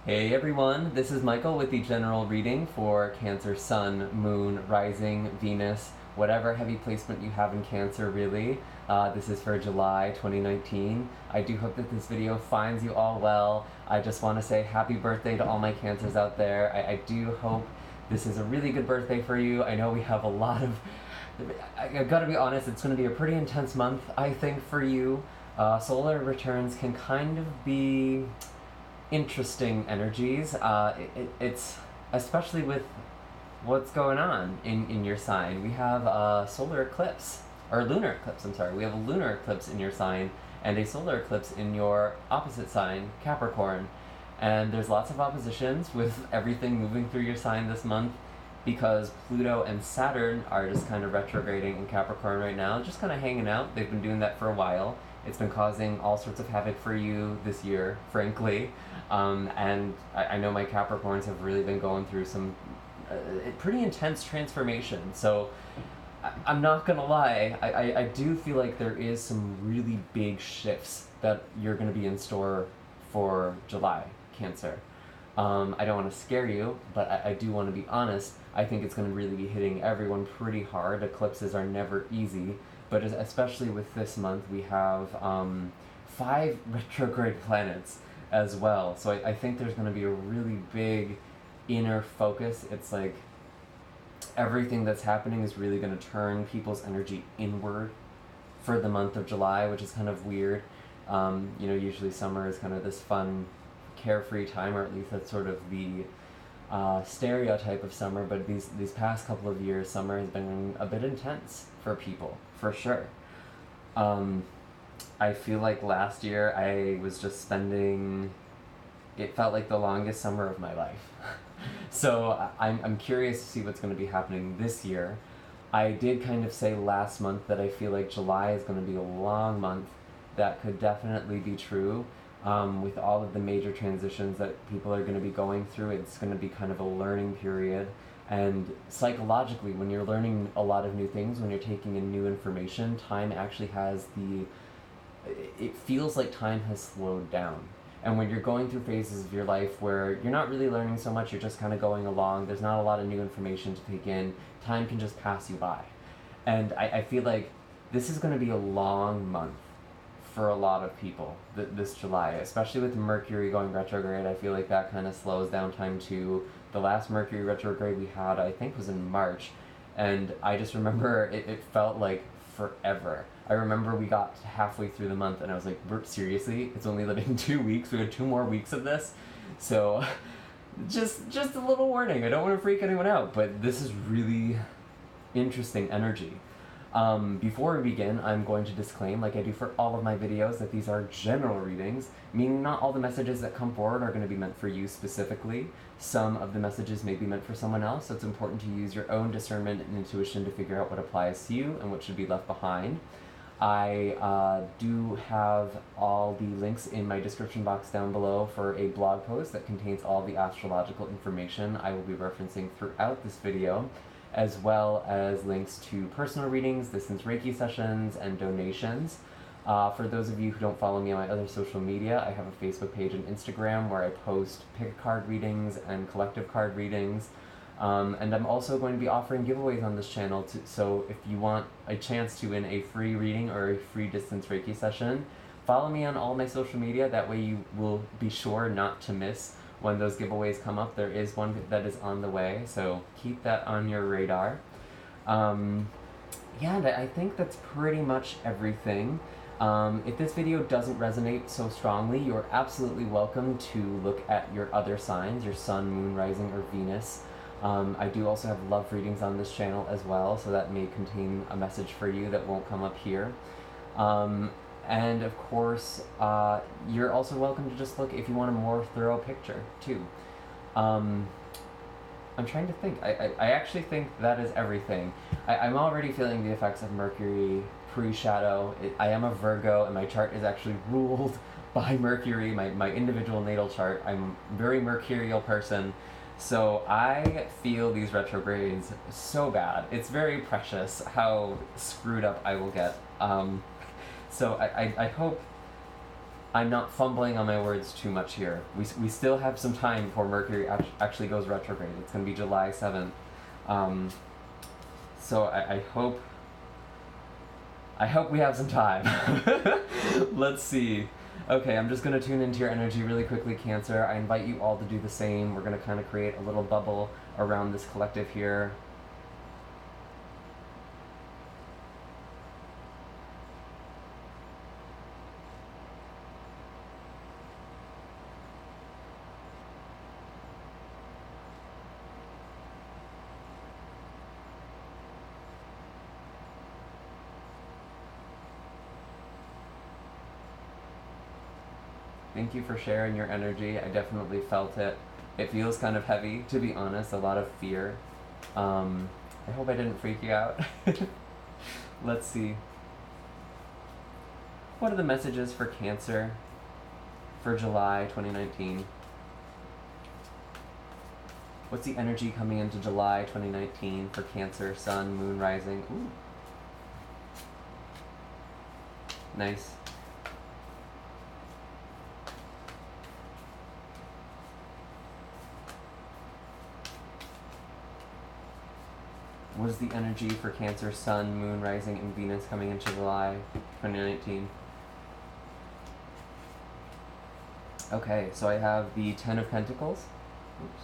Hey everyone, this is Michael with the general reading for Cancer Sun, Moon, Rising, Venus, whatever heavy placement you have in Cancer really. This is for July 2019. I do hope that this video finds you all well. I just want to say happy birthday to all my Cancers out there. I do hope this is a really good birthday for you. I know we have a lot of... I've got to be honest, it's going to be a pretty intense month, I think, for you. Solar returns can kind of be interesting energies. It's especially with what's going on in your sign. We have a solar eclipse, or lunar eclipse, I'm sorry. We have a lunar eclipse in your sign and a solar eclipse in your opposite sign, Capricorn. And there's lots of oppositions with everything moving through your sign this month because Pluto and Saturn are just kind of retrograding in Capricorn right now, just kind of hanging out. They've been doing that for a while. It's been causing all sorts of havoc for you this year, frankly. And I know my Capricorns have really been going through some pretty intense transformation. So I'm not gonna lie, I do feel like there is some really big shifts that you're gonna be in store for July, Cancer. I don't want to scare you, but I do want to be honest. I think it's going to really be hitting everyone pretty hard. Eclipses are never easy, but especially with this month, we have 5 retrograde planets as well. So I think there's going to be a really big inner focus. It's like everything that's happening is really going to turn people's energy inward for the month of July, which is kind of weird. Usually summer is kind of this fun, carefree time, or at least that's sort of the stereotype of summer, but these past couple of years, summer has been a bit intense for people, for sure. I feel like last year I was just spending, it felt like the longest summer of my life. So I'm curious to see what's going to be happening this year. I did kind of say last month that I feel like July is going to be a long month. That could definitely be true. With all of the major transitions that people are going to be going through, it's going to be kind of a learning period. And psychologically, when you're learning a lot of new things, when you're taking in new information, time actually has it feels like time has slowed down. And when you're going through phases of your life where you're not really learning so much, you're just kind of going along, there's not a lot of new information to take in, time can just pass you by. And I feel like this is going to be a long month for a lot of people this July, especially with Mercury going retrograde. I feel like that kind of slows down time too. The last Mercury retrograde we had, I think, was in March, and I just remember it felt like forever. I remember we got halfway through the month and I was like, seriously? It's only been 2 weeks? We had 2 more weeks of this? So just a little warning. I don't want to freak anyone out, but this is really interesting energy. Before we begin, I'm going to disclaim, like I do for all of my videos, that these are general readings, meaning not all the messages that come forward are going to be meant for you specifically. Some of the messages may be meant for someone else, so it's important to use your own discernment and intuition to figure out what applies to you and what should be left behind. I do have all the links in my description box down below for a blog post that contains all the astrological information I will be referencing throughout this video, as well as links to personal readings, distance Reiki sessions, and donations. For those of you who don't follow me on my other social media, I have a Facebook page and Instagram where I post pick card readings and collective card readings. And I'm also going to be offering giveaways on this channel, so if you want a chance to win a free reading or a free distance Reiki session, follow me on all my social media. That way you will be sure not to miss when those giveaways come up. There is one that is on the way, so keep that on your radar. Yeah, and I think that's pretty much everything. If this video doesn't resonate so strongly, you're absolutely welcome to look at your other signs, your Sun, Moon, Rising, or Venus. I do also have love readings on this channel as well, so that may contain a message for you that won't come up here. And of course, you're also welcome to just look if you want a more thorough picture too. I'm trying to think. I actually think that is everything. I'm already feeling the effects of Mercury pre-shadow. I am a Virgo, and my chart is actually ruled by Mercury, my individual natal chart. I'm a very mercurial person, so I feel these retrogrades so bad. It's very precious how screwed up I will get. So I hope I'm not fumbling on my words too much here. We still have some time before Mercury actually goes retrograde. It's going to be July 7th. So I hope we have some time. Let's see. Okay, I'm just going to tune into your energy really quickly, Cancer. I invite you all to do the same. We're going to kind of create a little bubble around this collective here. Thank you for sharing your energy. I definitely felt it. It feels kind of heavy, to be honest, a lot of fear. I hope I didn't freak you out. Let's see. What are the messages for Cancer for July 2019? What's the energy coming into July 2019 for Cancer, Sun, Moon, Rising? Ooh. Nice. What is the energy for Cancer, Sun, Moon, Rising, and Venus coming into July 2019? Okay, so I have the Ten of Pentacles. Oops.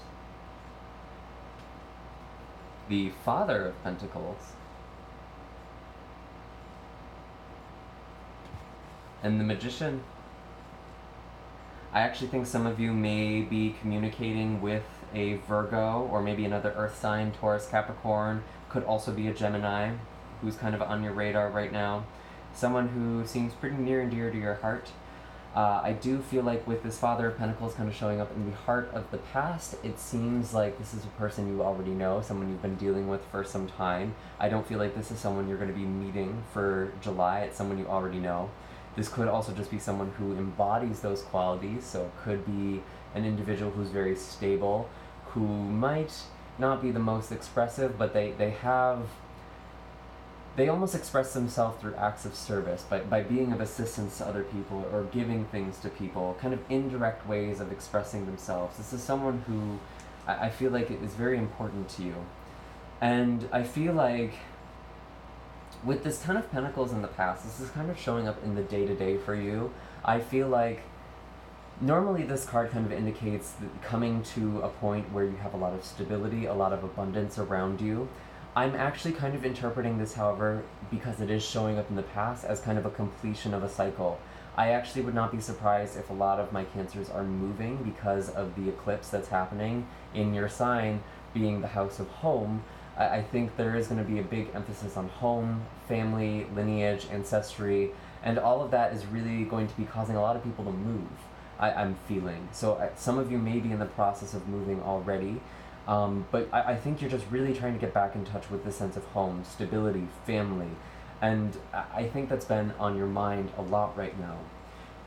The Father of Pentacles. And the Magician. I actually think some of you may be communicating with a Virgo or maybe another Earth sign, Taurus, Capricorn. Could also be a Gemini who's kind of on your radar right now. Someone who seems pretty near and dear to your heart. I do feel like with this Father of Pentacles kind of showing up in the heart of the past, it seems like this is a person you already know, someone you've been dealing with for some time. I don't feel like this is someone you're going to be meeting for July. It's someone you already know. This could also just be someone who embodies those qualities, so it could be an individual who's very stable, who might not be the most expressive, but they almost express themselves through acts of service, by being of assistance to other people or giving things to people, kind of indirect ways of expressing themselves. This is someone who I feel like it is very important to you. And I feel like with this Ten of Pentacles in the past, this is kind of showing up in the day-to-day for you. I feel like normally this card kind of indicates coming to a point where you have a lot of stability, a lot of abundance around you. I'm actually kind of interpreting this, however, because it is showing up in the past as kind of a completion of a cycle. I actually would not be surprised if a lot of my Cancers are moving because of the eclipse that's happening in your sign, being the house of home. I think there is going to be a big emphasis on home, family, lineage, ancestry, and all of that is really going to be causing a lot of people to move, I'm feeling. So some of you may be in the process of moving already, but I think you're just really trying to get back in touch with the sense of home, stability, family, and I think that's been on your mind a lot right now.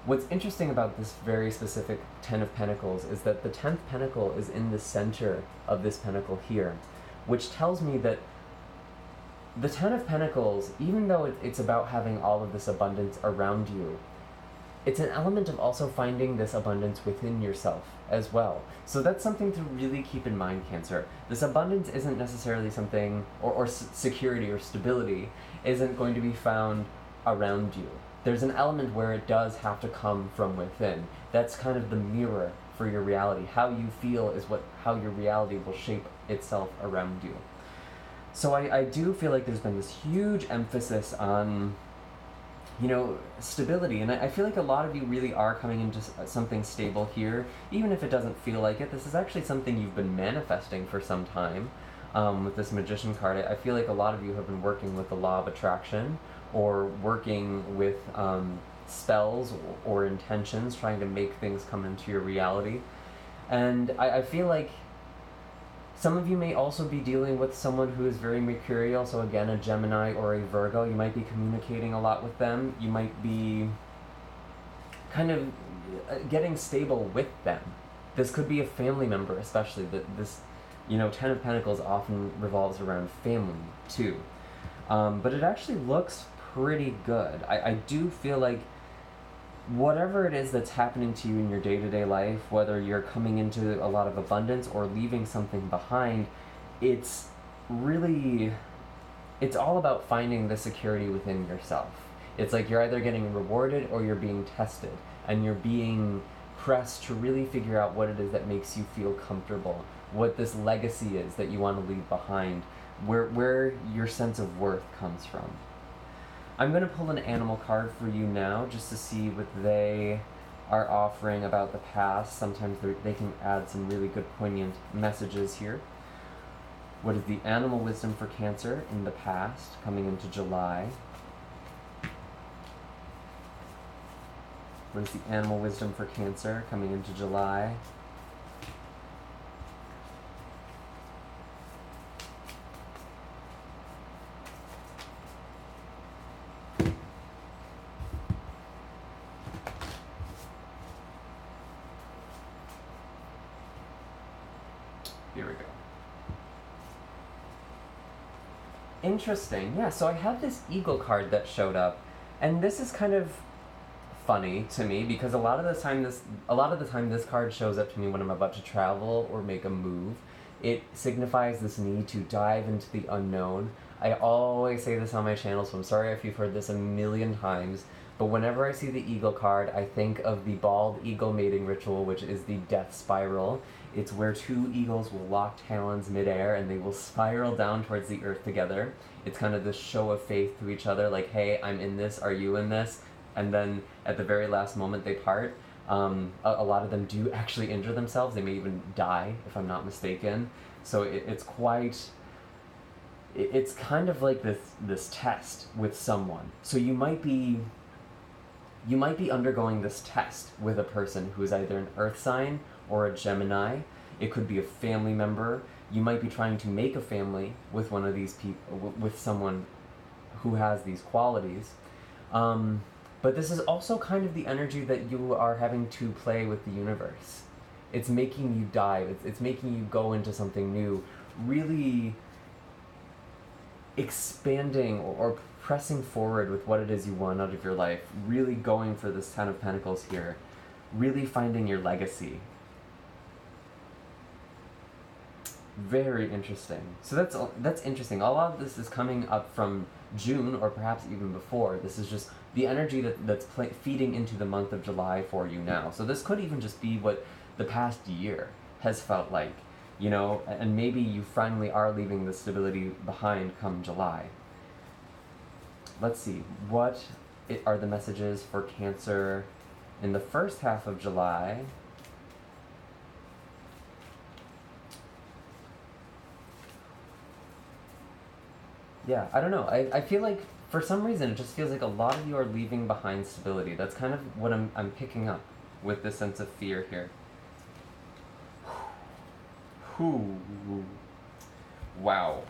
What's interesting about this very specific Ten of Pentacles is that the 10th Pentacle is in the center of this pentacle here, which tells me that the Ten of Pentacles, even though it's about having all of this abundance around you, it's an element of also finding this abundance within yourself as well. So that's something to really keep in mind, Cancer. This abundance isn't necessarily something, or security or stability isn't going to be found around you. There's an element where it does have to come from within. That's kind of the mirror for your reality. How you feel is how your reality will shape itself around you. So I do feel like there's been this huge emphasis on, stability, and I feel like a lot of you really are coming into something stable here, even if it doesn't feel like it. This is actually something you've been manifesting for some time. With this Magician card, I feel like a lot of you have been working with the law of attraction, or working with spells or intentions, trying to make things come into your reality. And I feel like some of you may also be dealing with someone who is very mercurial, so again, a Gemini or a Virgo. You might be communicating a lot with them. You might be kind of getting stable with them. This could be a family member, especially. This Ten of Pentacles often revolves around family, too. But it actually looks pretty good. I do feel like whatever it is that's happening to you in your day-to-day life, whether you're coming into a lot of abundance or leaving something behind, it's really, it's all about finding the security within yourself. It's like you're either getting rewarded or you're being tested, and you're being pressed to really figure out what it is that makes you feel comfortable, what this legacy is that you want to leave behind, where your sense of worth comes from. I'm going to pull an animal card for you now just to see what they are offering about the past. Sometimes they can add some really good poignant messages here. What is the animal wisdom for Cancer in the past coming into July? What is the animal wisdom for Cancer coming into July? Here we go. Interesting. Yeah, so I had this eagle card that showed up, and this is kind of funny to me because a lot of the time this card shows up to me when I'm about to travel or make a move. It signifies this need to dive into the unknown. I always say this on my channel, so I'm sorry if you've heard this a million times, but whenever I see the eagle card, I think of the bald eagle mating ritual, which is the death spiral. It's where two eagles will lock talons midair and they will spiral down towards the earth together. It's kind of this show of faith to each other, like, hey, I'm in this, are you in this? And then at the very last moment they part. A lot of them do actually injure themselves. They may even die, if I'm not mistaken. So it's kind of like this test with someone. So you might be undergoing this test with a person who is either an earth sign or a Gemini. It could be a family member. You might be trying to make a family with one of these people, with someone who has these qualities. But this is also kind of the energy that you are having to play with the universe. It's making you dive. It's making you go into something new, really expanding or pressing forward with what it is you want out of your life, really going for this Ten of Pentacles here, really finding your legacy. Very interesting. So that's interesting. A lot of this is coming up from June or perhaps even before. This is just the energy that's feeding into the month of July for you now. So this could even just be what the past year has felt like, you know, and maybe you finally are leaving the stability behind come July. Let's see, what are the messages for Cancer in the first half of July? Yeah, I don't know. I feel like for some reason it just feels like a lot of you are leaving behind stability. That's kind of what I'm picking up with this sense of fear here. Whew. Wow.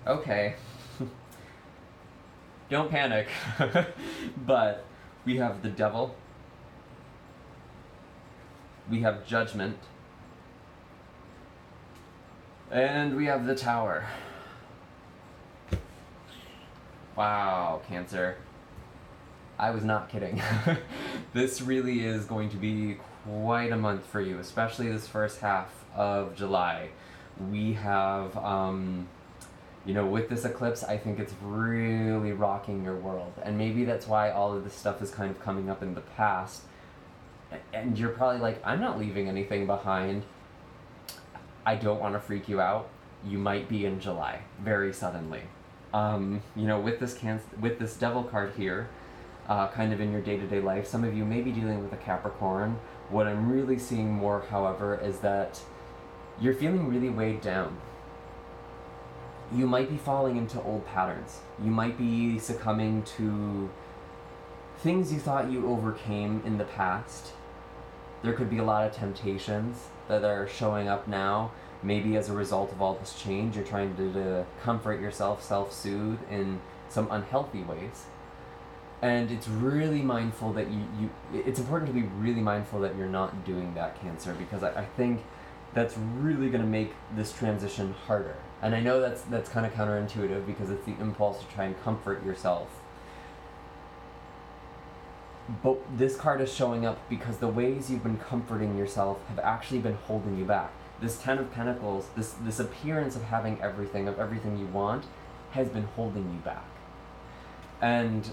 Okay. Don't panic. But we have the Devil. We have Judgment. And we have the Tower. Wow, Cancer. I was not kidding. This really is going to be quite a month for you, especially this first half of July. We have, you know, with this eclipse, I think it's really rocking your world. And maybe that's why all of this stuff is kind of coming up in the past. And you're probably like, I'm not leaving anything behind. I don't want to freak you out. You might be in July, very suddenly. You know, with this Devil card here, kind of in your day-to-day life, some of you may be dealing with a Capricorn. What I'm really seeing more, however, is that you're feeling really weighed down. You might be falling into old patterns. You might be succumbing to things you thought you overcame in the past. There could be a lot of temptations that are showing up now. Maybe as a result of all this change, you're trying to comfort yourself, self-soothe in some unhealthy ways. And it's really mindful that it's important to be really mindful that you're not doing that, Cancer, because I think that's really going to make this transition harder. And I know that's kind of counterintuitive because it's the impulse to try and comfort yourself. But this card is showing up because the ways you've been comforting yourself have actually been holding you back. This Ten of Pentacles, this appearance of having everything, of everything you want, has been holding you back. And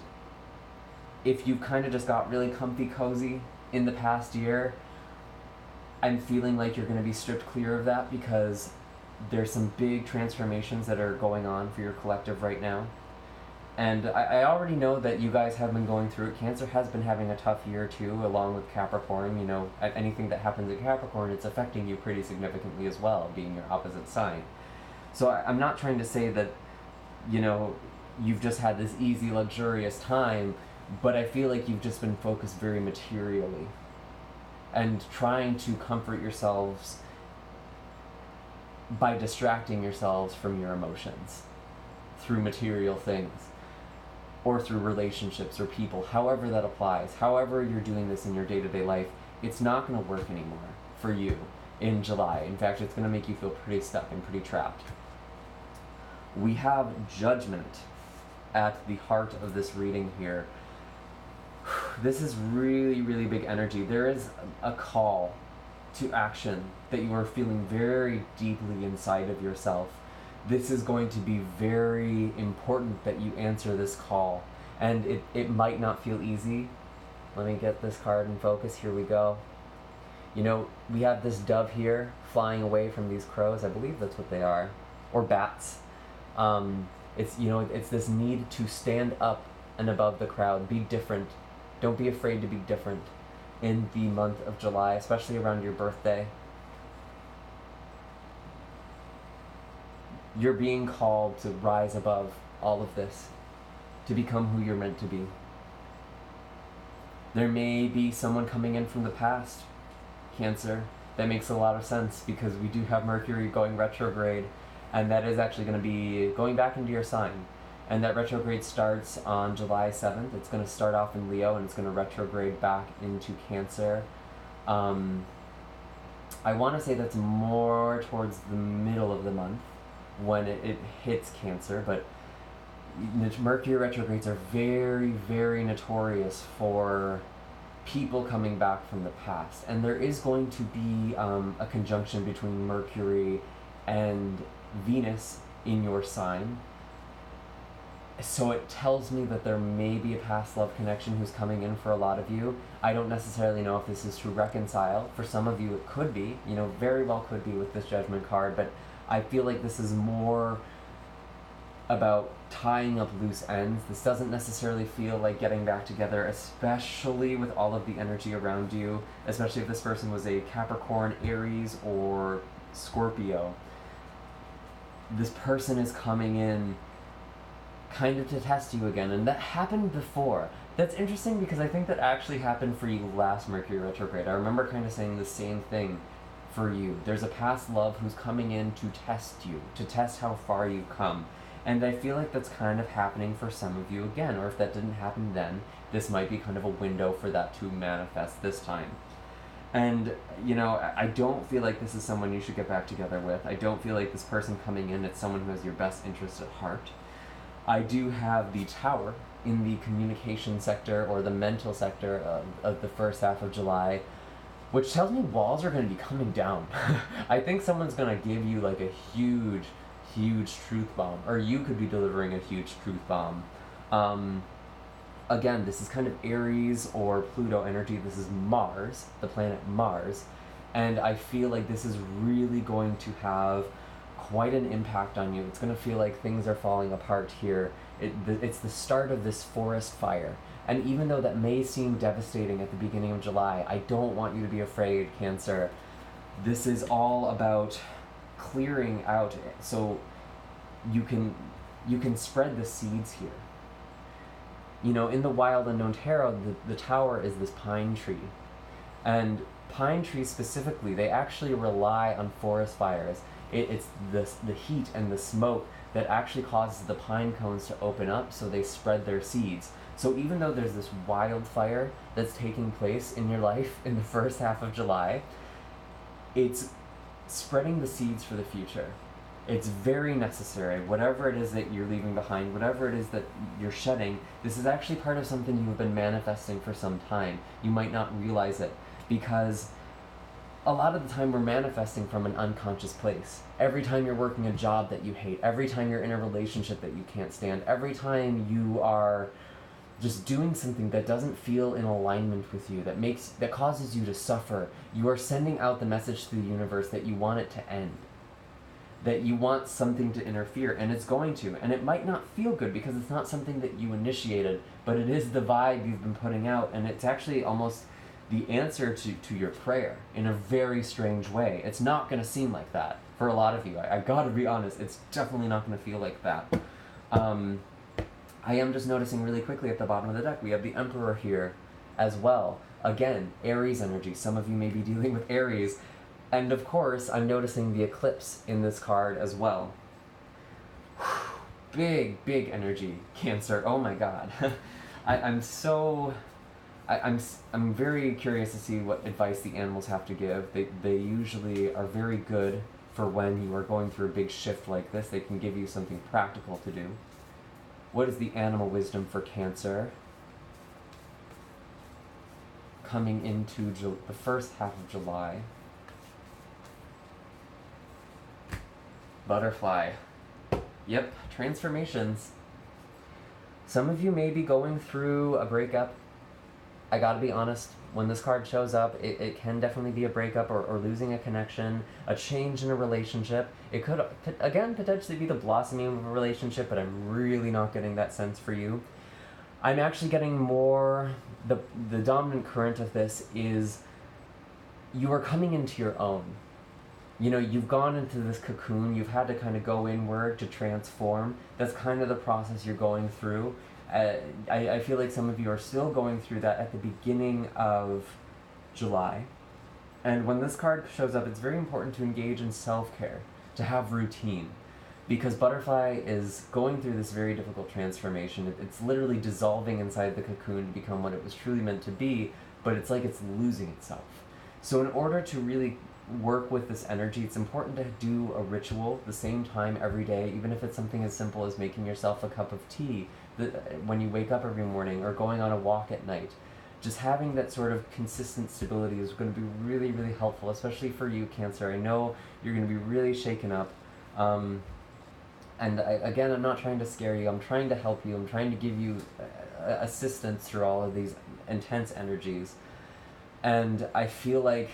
if you kind of just got really comfy cozy in the past year, I'm feeling like you're going to be stripped clear of that, because there's some big transformations that are going on for your collective right now. And I already know that you guys have been going through it. Cancer has been having a tough year too, along with Capricorn. You know, anything that happens in Capricorn, it's affecting you pretty significantly as well, being your opposite sign. So I'm not trying to say that, you know, you've just had this easy, luxurious time, but I feel like you've just been focused very materially and trying to comfort yourselves by distracting yourselves from your emotions through material things, or through relationships or people, however that applies. However you're doing this in your day-to-day life, it's not going to work anymore for you in July. In fact, it's going to make you feel pretty stuck and pretty trapped. We have Judgment at the heart of this reading here. This is really, really big energy. There is a call to action that you are feeling very deeply inside of yourself. This is going to be very important that you answer this call. And it might not feel easy. Let me get this card in focus. Here we go. You know, we have this dove here flying away from these crows. I believe that's what they are. Or bats. It's, you know, it's this need to stand up and above the crowd. Be different. Don't be afraid to be different in the month of July, especially around your birthday. You're being called to rise above all of this, to become who you're meant to be. There may be someone coming in from the past, Cancer. That makes a lot of sense because we do have Mercury going retrograde, and that is actually going to be going back into your sign. And that retrograde starts on July 7th. It's going to start off in Leo and it's going to retrograde back into Cancer. I want to say that's more towards the middle of the month when it hits Cancer, but Mercury retrogrades are very, very notorious for people coming back from the past. And there is going to be a conjunction between Mercury and Venus in your sign. So it tells me that there may be a past love connection who's coming in for a lot of you. I don't necessarily know if this is to reconcile. For some of you it could be, you know, very well could be with this Judgment card, but I feel like this is more about tying up loose ends. This doesn't necessarily feel like getting back together, especially with all of the energy around you, especially if this person was a Capricorn, Aries, or Scorpio. This person is coming in kind of to test you again, and that happened before. That's interesting because I think that actually happened for you last Mercury retrograde. I remember kind of saying the same thing for you. There's a past love who's coming in to test you, to test how far you've come. And I feel like that's kind of happening for some of you again, or if that didn't happen then, this might be kind of a window for that to manifest this time. And, you know, I don't feel like this is someone you should get back together with. I don't feel like this person coming in is someone who has your best interest at heart. I do have the Tower in the communication sector or the mental sector of the first half of July, which tells me walls are going to be coming down. I think someone's going to give you like a huge, huge truth bomb, or you could be delivering a huge truth bomb. Again, this is kind of Aries or Pluto energy. This is Mars, the planet Mars, and I feel like this is really going to have quite an impact on you. It's going to feel like things are falling apart here. It's the start of this forest fire. And even though that may seem devastating at the beginning of July, I don't want you to be afraid, Cancer. This is all about clearing out so you can spread the seeds here. You know, in the Wild Unknown Tarot, the Tower is this pine tree. And pine trees specifically, they actually rely on forest fires. It's the heat and the smoke that actually causes the pine cones to open up so they spread their seeds. So even though there's this wildfire that's taking place in your life in the first half of July, it's spreading the seeds for the future. It's very necessary. Whatever it is that you're leaving behind, whatever it is that you're shedding, this is actually part of something you've been manifesting for some time. You might not realize it, because a lot of the time we're manifesting from an unconscious place. Every time you're working a job that you hate, every time you're in a relationship that you can't stand, every time you are just doing something that doesn't feel in alignment with you, that causes you to suffer, you are sending out the message to the universe that you want it to end, that you want something to interfere, and it's going to. And it might not feel good because it's not something that you initiated, but it is the vibe you've been putting out, and it's actually almost the answer to your prayer in a very strange way. It's not going to seem like that for a lot of you. I gotta be honest, it's definitely not going to feel like that. I am just noticing really quickly at the bottom of the deck, we have the Emperor here as well. Again, Aries energy. Some of you may be dealing with Aries. And of course, I'm noticing the eclipse in this card as well. Big energy, Cancer. Oh my god. I'm very curious to see what advice the animals have to give. They usually are very good for when you are going through a big shift like this. They can give you something practical to do. What is the animal wisdom for Cancer? Coming into the first half of July. Butterfly. Yep, transformations. Some of you may be going through a breakup. I gotta be honest, when this card shows up, it can definitely be a breakup or losing a connection, a change in a relationship. It could, again, potentially be the blossoming of a relationship, but I'm really not getting that sense for you. I'm actually getting more, the dominant current of this is you are coming into your own. You know, you've gone into this cocoon, you've had to kind of go inward to transform. That's kind of the process you're going through. I feel like some of you are still going through that at the beginning of July. And when this card shows up, it's very important to engage in self-care, to have routine. Because Butterfly is going through this very difficult transformation. It's literally dissolving inside the cocoon to become what it was truly meant to be, but it's like it's losing itself. So in order to really work with this energy, it's important to do a ritual the same time every day, even if it's something as simple as making yourself a cup of tea when you wake up every morning, or going on a walk at night. Just having that sort of consistent stability is going to be really helpful, especially for you, Cancer. I know you're going to be really shaken up. And again, I'm not trying to scare you, I'm trying to help you, I'm trying to give you assistance through all of these intense energies. And I feel like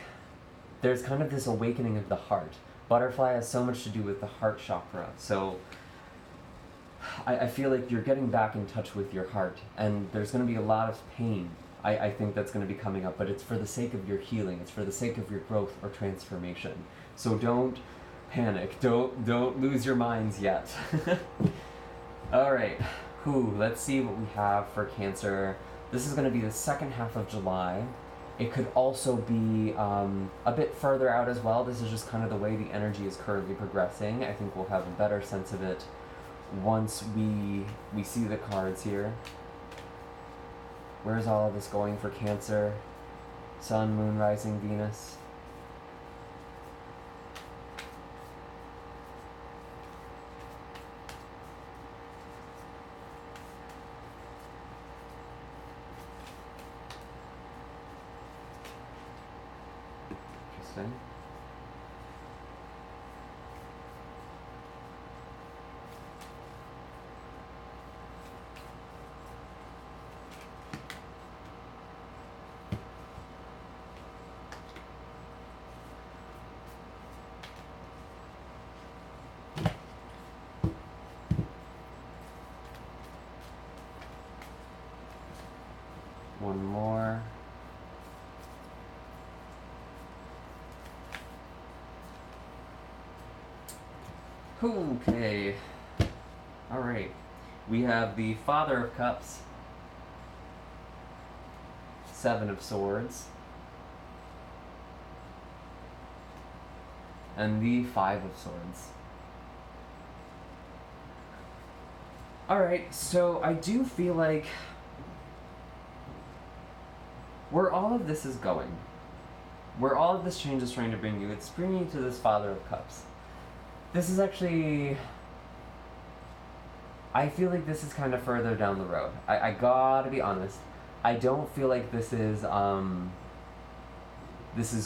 there's kind of this awakening of the heart. Butterfly has so much to do with the heart chakra, so I feel like you're getting back in touch with your heart, and there's going to be a lot of pain, I think, that's going to be coming up, but it's for the sake of your healing, it's for the sake of your growth or transformation. So don't panic, don't lose your minds yet. Alright, let's see what we have for Cancer. This is going to be the second half of July. It could also be a bit further out as well. This is just kind of the way the energy is currently progressing. I think we'll have a better sense of it once we see the cards here. Where's all of this going for Cancer? Sun, Moon, Rising, Venus. Interesting. One more. Okay. Alright. We have the Father of Cups, Seven of Swords, and the Five of Swords. Alright, so I do feel like where all of this is going, where all of this change is trying to bring you, it's bringing you to this Father of Cups. This is actually, I feel like this is kind of further down the road. I gotta be honest. I don't feel like this is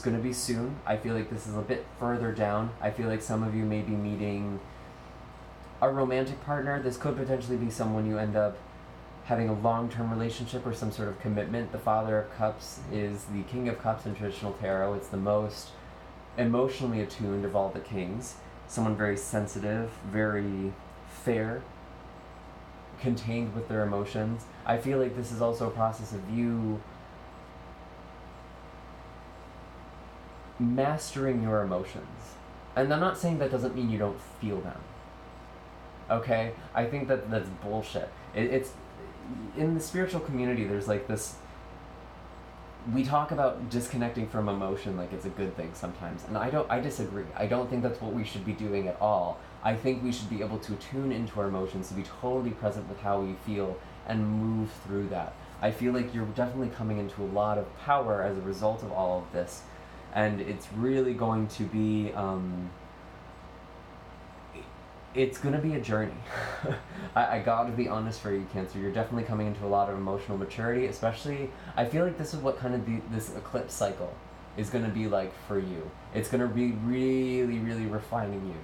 gonna be soon. I feel like this is a bit further down. I feel like some of you may be meeting a romantic partner. This could potentially be someone you end up having a long-term relationship or some sort of commitment. The Father of Cups is the King of Cups in traditional tarot. It's the most emotionally attuned of all the kings. Someone very sensitive, very fair, contained with their emotions. I feel like this is also a process of you mastering your emotions. And I'm not saying that doesn't mean you don't feel them. Okay? I think that that's bullshit. It's in the spiritual community, there's like this, we talk about disconnecting from emotion like it's a good thing sometimes, and I disagree. I don't think that's what we should be doing at all. I think we should be able to tune into our emotions, to be totally present with how we feel and move through that. I feel like you're definitely coming into a lot of power as a result of all of this, and it's really going to be it's going to be a journey. I gotta be honest for you, Cancer. You're definitely coming into a lot of emotional maturity, especially, I feel like this is what kind of this eclipse cycle is going to be like for you. It's going to be really, really refining you.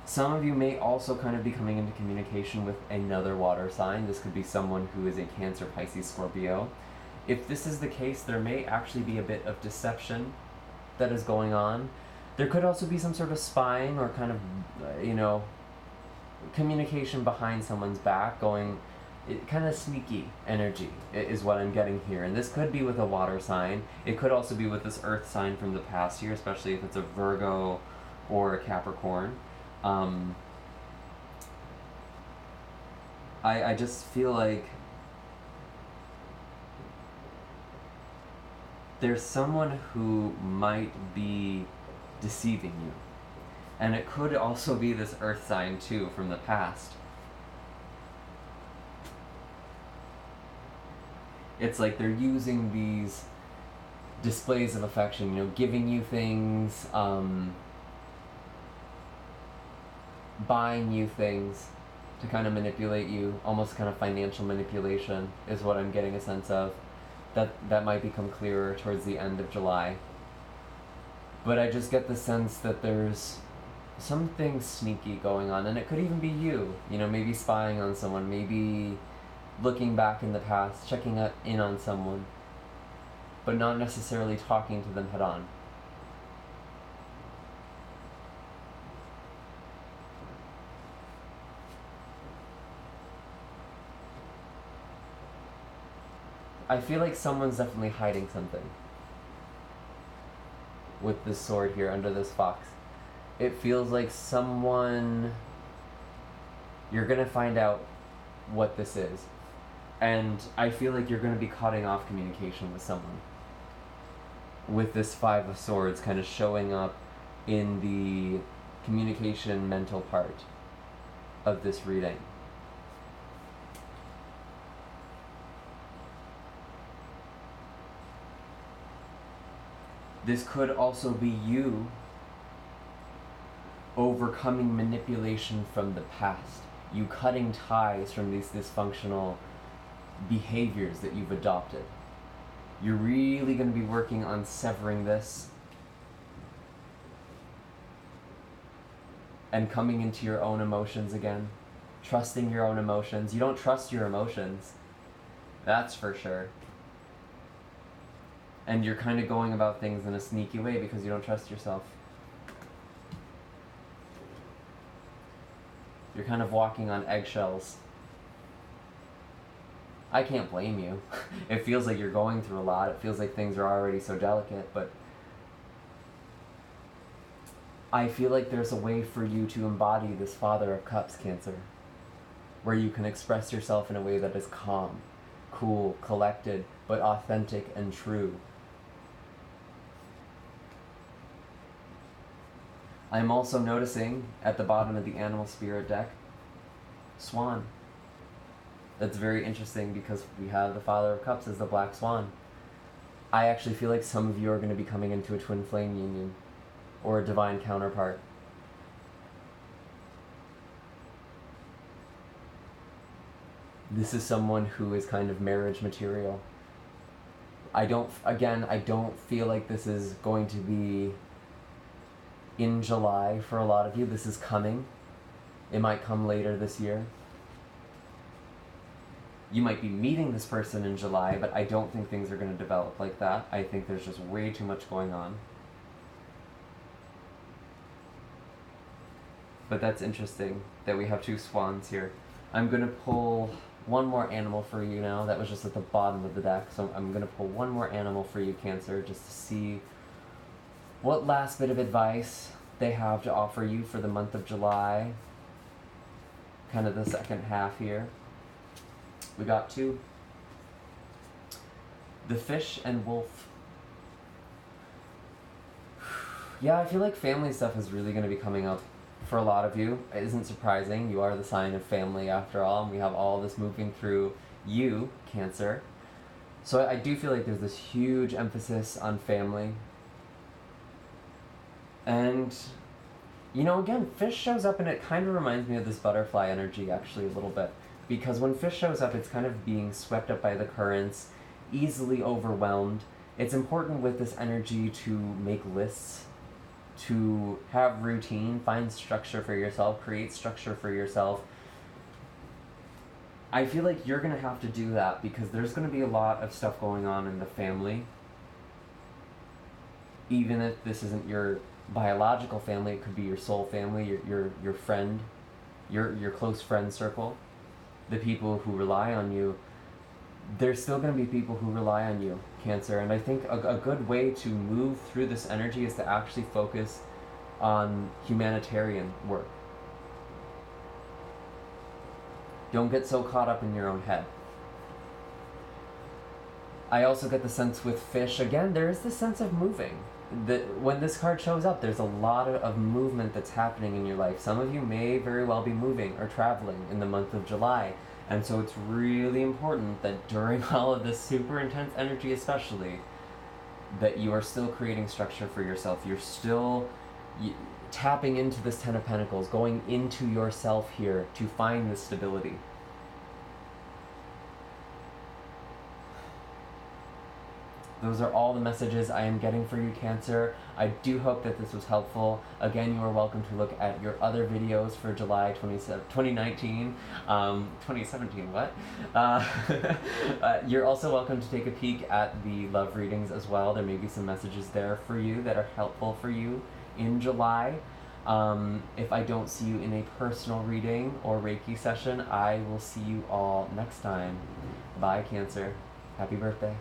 Some of you may also kind of be coming into communication with another water sign. This could be someone who is a Cancer, Pisces, Scorpio. If this is the case, there may actually be a bit of deception that is going on. There could also be some sort of spying or kind of, communication behind someone's back, kind of sneaky energy is what I'm getting here. And this could be with a water sign. It could also be with this earth sign from the past year, especially if it's a Virgo or a Capricorn. I just feel like there's someone who might be deceiving you. And it could also be this earth sign too from the past. It's like they're using these displays of affection, giving you things, buying you things to kind of manipulate you, almost kind of financial manipulation is what I'm getting a sense of. That might become clearer towards the end of July. But I just get the sense that there's something sneaky going on, and it could even be you, maybe spying on someone, maybe looking back in the past, checking in on someone, but not necessarily talking to them head on. I feel like someone's definitely hiding something with this sword here under this fox. It feels like you're gonna find out what this is. And I feel like you're gonna be cutting off communication with someone. With this Five of Swords kind of showing up in the communication mental part of this reading. This could also be you overcoming manipulation from the past. You cutting ties from these dysfunctional behaviors that you've adopted. You're really going to be working on severing this and coming into your own emotions again. Trusting your own emotions. You don't trust your emotions. That's for sure. And you're kind of going about things in a sneaky way because you don't trust yourself. You're kind of walking on eggshells. I can't blame you. It feels like you're going through a lot. It feels like things are already so delicate, but I feel like there's a way for you to embody this Father of Cups, Cancer, where you can express yourself in a way that is calm, cool, collected, but authentic and true. I'm also noticing at the bottom of the Animal Spirit deck, Swan. That's very interesting because we have the Father of Cups as the Black Swan. I actually feel like some of you are going to be coming into a twin flame union. or a divine counterpart. This is someone who is kind of marriage material. I don't feel like this is going to be in July for a lot of you. This is coming. It might come later this year. You might be meeting this person in July, but I don't think things are going to develop like that. I think there's just way too much going on. But that's interesting that we have two swans here. I'm going to pull one more animal for you now. That was just at the bottom of the deck. So I'm going to pull one more animal for you, Cancer, just to see what last bit of advice they have to offer you for the month of July. Kind of the second half here. We got two. The fish and wolf. Yeah, I feel like family stuff is really going to be coming up for a lot of you. It isn't surprising. You are the sign of family after all, and we have all this moving through you, Cancer. So I do feel like there's this huge emphasis on family. And, you know, again, fish shows up and it kind of reminds me of this butterfly energy actually a little bit. Because when fish shows up, it's kind of being swept up by the currents, easily overwhelmed. It's important with this energy to make lists, to have routine, find structure for yourself, create structure for yourself. I feel like you're going to have to do that because there's going to be a lot of stuff going on in the family. Even if this isn't your biological family, it could be your soul family, your friend, your close friend circle. The people who rely on you, there's still going to be people who rely on you, Cancer. And I think a good way to move through this energy is to actually focus on humanitarian work. Don't get so caught up in your own head. I also get the sense with fish, again, there is this sense of moving. When this card shows up, there's a lot of movement that's happening in your life. Some of you may very well be moving or traveling in the month of July. And so it's really important that during all of this super intense energy especially, that you are still creating structure for yourself. You're still tapping into this Ten of Pentacles, going into yourself here to find this stability. Those are all the messages I am getting for you, Cancer. I do hope that this was helpful. Again, you are welcome to look at your other videos for July 2019. 2017, what? You're also welcome to take a peek at the love readings as well. There may be some messages there for you that are helpful for you in July. If I don't see you in a personal reading or Reiki session, I will see you all next time. Bye, Cancer. Happy birthday.